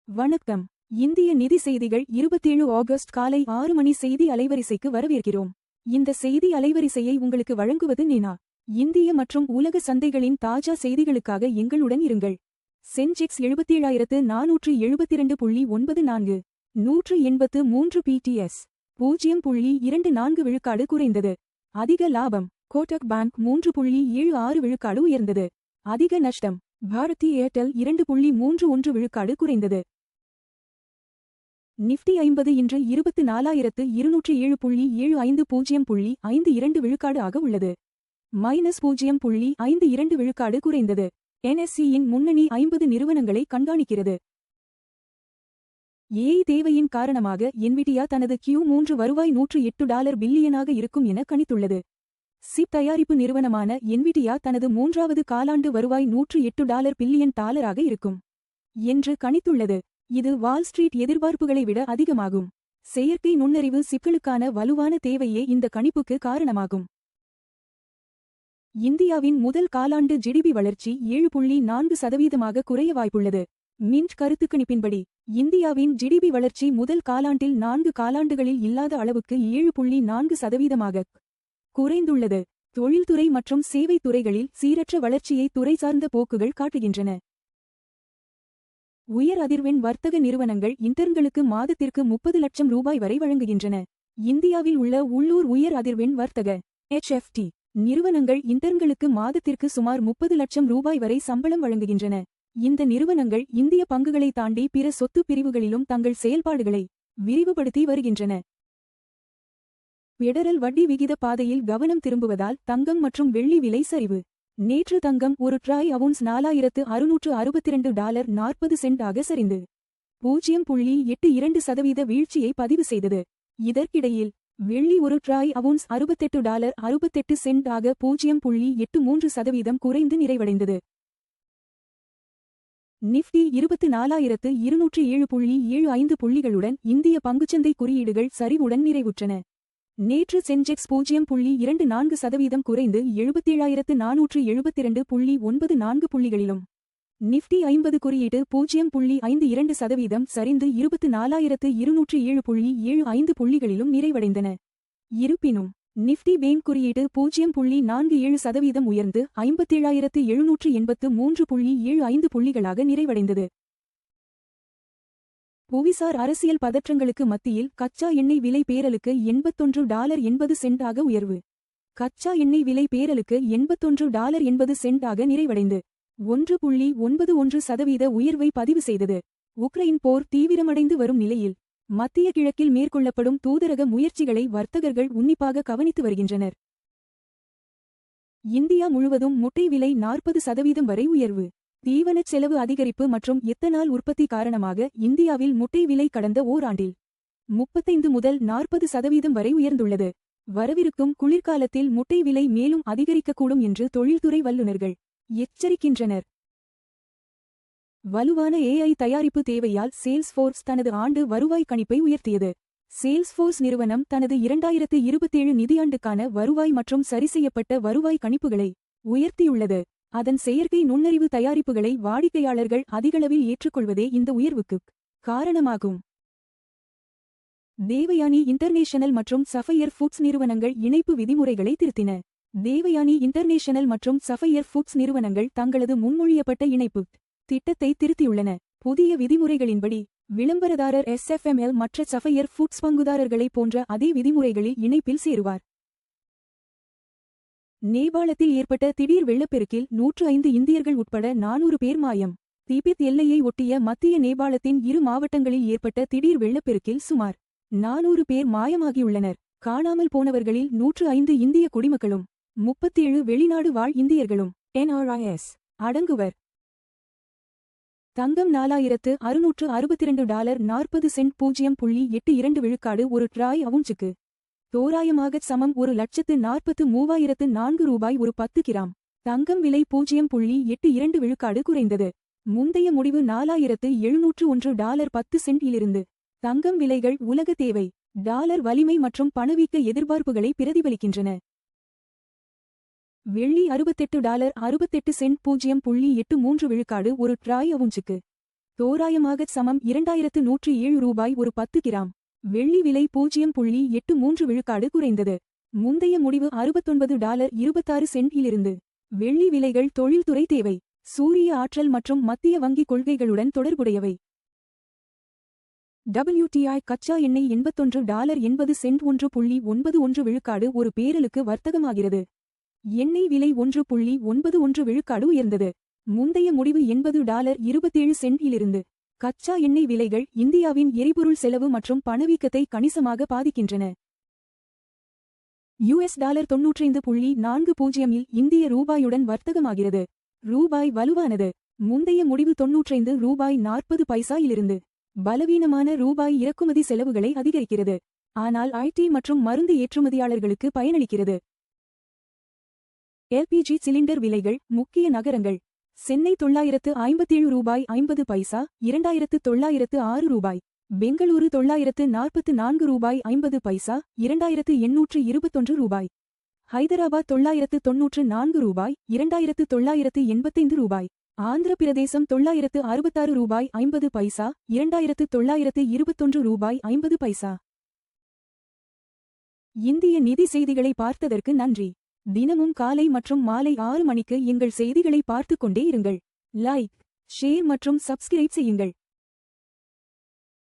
வணக்கம். இந்திய நிதி செய்திகள் 27 ஆகஸ்ட் காலை 6 மணி செய்தி அலைவரிசைக்கு வரவேற்கிறோம். இந்த செய்தி அலைவரிசையை உங்களுக்கு வழங்குவது நீனா. இந்திய மற்றும் உலக சந்தைகளின் தாஜா செய்திகளுக்காக எங்களுடன் இருங்கள். சென்செக்ஸ் 77,472.94 183 PTS 0.24 விழுக்காடு குறைந்தது. அதிக லாபம். கோட்டக் பேங்க் 3.76 விழுக்காடு உயர்ந்தது. அதிக நஷ்டம். பாரதி ஏர்டெல் 2.31 விழுக்காடு குறைந்தது. நிஃப்டி 50 இன்று 24,207.75 0.52 விழுக்காடு ஆக உள்ளது. -0.52 விழுக்காடு குறைந்தது. NSE-யின் முன்னணி 50 நிறுவனங்களை கண்காணிக்கிறது. AI தேவையின் காரணமாக என்விடியா தனது Q3 வருவாய் $108 பில்லியனாக இருக்கும் என கணித்துள்ளது. சிப் தயாரிப்பு நிறுவனமான என்விடியா தனது 3வது காலாண்டு வருவாய் $108 பில்லியன் இருக்கும் என்று கணித்துள்ளது. இது வால் ஸ்ட்ரீட் எதிர்பார்ப்புகளை விட அதிகமாகும். செயற்கை நுண்ணறிவு சிப்களுக்கான வலுவான தேவையே இந்த கணிப்புக்கு காரணமாகும். இந்தியாவின் முதல் காலாண்டு GDP வளர்ச்சி 7.4% குறைய வாய்ப்புள்ளது. மின்ட் கருத்துக்கணிப்பின்படி இந்தியாவின் GDP வளர்ச்சி முதல் காலாண்டில் 4 காலாண்டுகளில் இல்லாத அளவுக்கு 7.4% குறைந்துள்ளது. தொழில்துறை மற்றும் சேவைத் துறைகளில் சீரற்ற வளர்ச்சியை துறை சார்ந்த போக்குகள் காட்டுகின்றன. உயர் அதிர்வெண் வர்த்தக நிறுவனங்கள் இன்டர்ன்களுக்கு மாதத்திற்கு 30 லட்சம் ரூபாய் வரை வழங்குகின்றன. இந்தியாவில் உள்ள உள்ளூர் உயர் அதிர்வெண் வர்த்தக HFT நிறுவனங்கள் இன்டர்ன்களுக்கு மாதத்திற்கு சுமார் 30 லட்சம் ரூபாய் வரை சம்பளம் வழங்குகின்றன. இந்த நிறுவனங்கள் இந்திய பங்குகளை தாண்டி பிற சொத்து பிரிவுகளிலும் தங்கள் செயல்பாடுகளை விரிவுபடுத்தி வருகின்றன. பெடரல் வட்டி விகித பாதையில் கவனம் திரும்புவதால் தங்கம் மற்றும் வெள்ளி விலை சரிவு. நேற்று தங்கம் ஒரு ட்ராய் அவுன்ஸ் $4,662.40 ஆக சரிந்து 0.82% வீழ்ச்சியை பதிவு செய்தது. இதற்கிடையில் வெள்ளி ஒரு ட்ராய் அவுன்ஸ் $68.68 ஆக 0.83% குறைந்து நிறைவடைந்தது. நிஃப்டி 24,207.75 புள்ளிகளுடன் இந்திய பங்குச்சந்தை குறியீடுகள் சரிவுடன் நிறைவுற்றன. நேற்று சென்செக்ஸ் 0.24% குறைந்து 77,472.94 புள்ளிகளிலும், நிஃப்டி 50 குறியீடு 0.52% சரிந்து 24,207.75 புள்ளிகளிலும் நிறைவடைந்தன. இருப்பினும் நிஃப்டி பேங்க் குறியீடு 0.47% உயர்ந்து 57,783.75 புள்ளிகளாக நிறைவடைந்தது. புவிசார் அரசியல் பதற்றங்களுக்கு மத்தியில் கச்சா எண்ணெய் விலை பேரலுக்கு $81.80 ஆக உயர்வு. கச்சா எண்ணெய் விலை பேரலுக்கு $81.80 ஆக நிறைவடைந்து 1.91% உயர்வை பதிவு செய்தது. உக்ரைன் போர் தீவிரமடைந்து வரும் நிலையில் மத்திய கிழக்கில் மேற்கொள்ளப்படும் தூதரக முயற்சிகளை வர்த்தகர்கள் உன்னிப்பாக கவனித்து வருகின்றனர். இந்தியா முழுவதும் முட்டை விலை 40% வரை உயர்வு. தீவனச் செலவு அதிகரிப்பு மற்றும் எத்தனால் உற்பத்தி காரணமாக இந்தியாவில் முட்டை விலை கடந்த ஓராண்டில் 35 முதல் 40% வரை உயர்ந்துள்ளது. வரவிருக்கும் குளிர்காலத்தில் முட்டை விலை மேலும் அதிகரிக்கக்கூடும் என்று தொழில்துறை வல்லுநர்கள் எச்சரிக்கின்றனர். வலுவான AI தயாரிப்பு தேவையால் சேல்ஸ்ஃபோர்ஸ் தனது ஆண்டு வருவாய் கணிப்பை உயர்த்தியது. சேல்ஸ்ஃபோர்ஸ் நிறுவனம் தனது 2027 நிதியாண்டுக்கான வருவாய் மற்றும் சரிசெய்யப்பட்ட வருவாய் கணிப்புகளை உயர்த்தியுள்ளது. அதன் செயற்கை நுண்ணறிவு தயாரிப்புகளை வாடிக்கையாளர்கள் அதிகளவில் ஏற்றுக்கொள்வதே இந்த உயர்வுக்குக் காரணமாகும். தேவயானி இன்டர்நேஷனல் மற்றும் சஃபையர் ஃபுட்ஸ் நிறுவனங்கள் இணைப்பு விதிமுறைகளை திருத்தின. தேவயானி இன்டர்நேஷனல் மற்றும் சஃபையர் ஃபுட்ஸ் நிறுவனங்கள் தங்களது முன்மொழியப்பட்ட இணைப்பு திட்டத்தை திருத்தியுள்ளன. புதிய விதிமுறைகளின்படி விளம்பரதாரர் SFML மற்ற சஃபையர் ஃபுட்ஸ் பங்குதாரர்களைப் போன்ற அதே விதிமுறைகளில் இணைப்பில் சேருவார். நேபாளத்தில் ஏற்பட்ட திடீர் வெள்ளப்பெருக்கில் 105 இந்தியர்கள் உட்பட 400 பேர் மாயம். திபெத் எல்லையை ஒட்டிய மத்திய நேபாளத்தின் 2 மாவட்டங்களில் ஏற்பட்ட திடீர் வெள்ளப்பெருக்கில் சுமார் 400 பேர் மாயமாகியுள்ளனர். காணாமல் போனவர்களில் 105 இந்திய குடிமக்களும் 37 வெளிநாடு வாழ் இந்தியர்களும் NRIS அடங்குவர். தங்கம் $4,662.40 0.82 விழுக்காடு ஒரு ட்ராய் அவுன்ஸுக்கு தோராயமாகச் சமம். 1,43,004 ரூபாய் ஒரு 10 கிராம். தங்கம் விலை 0.82 விழுக்காடு குறைந்தது. முந்தைய முடிவு $4,701.10 இலிருந்து. தங்கம் விலைகள் உலக தேவை, டாலர் வலிமை மற்றும் பணவீக்க எதிர்பார்ப்புகளை பிரதிபலிக்கின்றன. வெள்ளி $68.68 0.83 விழுக்காடு ஒரு ட்ராய் அவுன்ஸுக்கு தோராயமாகச் சமம் 2107 ரூபாய் ஒரு 10 கிராம். வெள்ளி விலை 0.83 விழுக்காடு குறைந்தது. முந்தைய முடிவு $69.26 இலிருந்து. வெள்ளி விலைகள் தொழில்துறை தேவை, சூரிய ஆற்றல் மற்றும் மத்திய வங்கி கொள்கைகளுடன் தொடர்புடையவை. WTI கச்சா எண்ணெய் $81.80 1.91 விழுக்காடு ஒரு பேரலுக்கு வர்த்தகமாகிறது. எண்ணெய் விலை 1.91 விழுக்காடு உயர்ந்தது. முந்தைய முடிவு $80.27 இலிருந்து. கச்சா எண்ணெய் விலைகள் இந்தியாவின் எரிபொருள் செலவு மற்றும் பணவீக்கத்தை கணிசமாக பாதிக்கின்றன. $95.40 இல் இந்திய ரூபாயுடன் வர்த்தகமாகிறது. ரூபாய் வலுவானது. முந்தைய முடிவு $93.40 இலிருந்து. பலவீனமான ரூபாய் இறக்குமதி செலவுகளை அதிகரிக்கிறது, ஆனால் IT மற்றும் மருந்து ஏற்றுமதியாளர்களுக்கு பயனளிக்கிறது. LPG சிலிண்டர் விலைகள் முக்கிய நகரங்கள். சென்னை $957.50, 2906 ரூபாய். பெங்களூரு $944.50, 2821 ரூபாய். ஹைதராபாத் $994, 2985 ரூபாய். ஆந்திர பிரதேசம் $966.50, 2921 ரூபாய் 50 பைசா. இந்திய நிதி செய்திகளை பார்த்ததற்கு நன்றி. தினமும் காலை மற்றும் மாலை 6 மணிக்கு எங்கள் செய்திகளை பார்த்துக் கொண்டே இருங்கள். லைக், ஷேர் மற்றும் சப்ஸ்கிரைப் செய்யுங்கள்.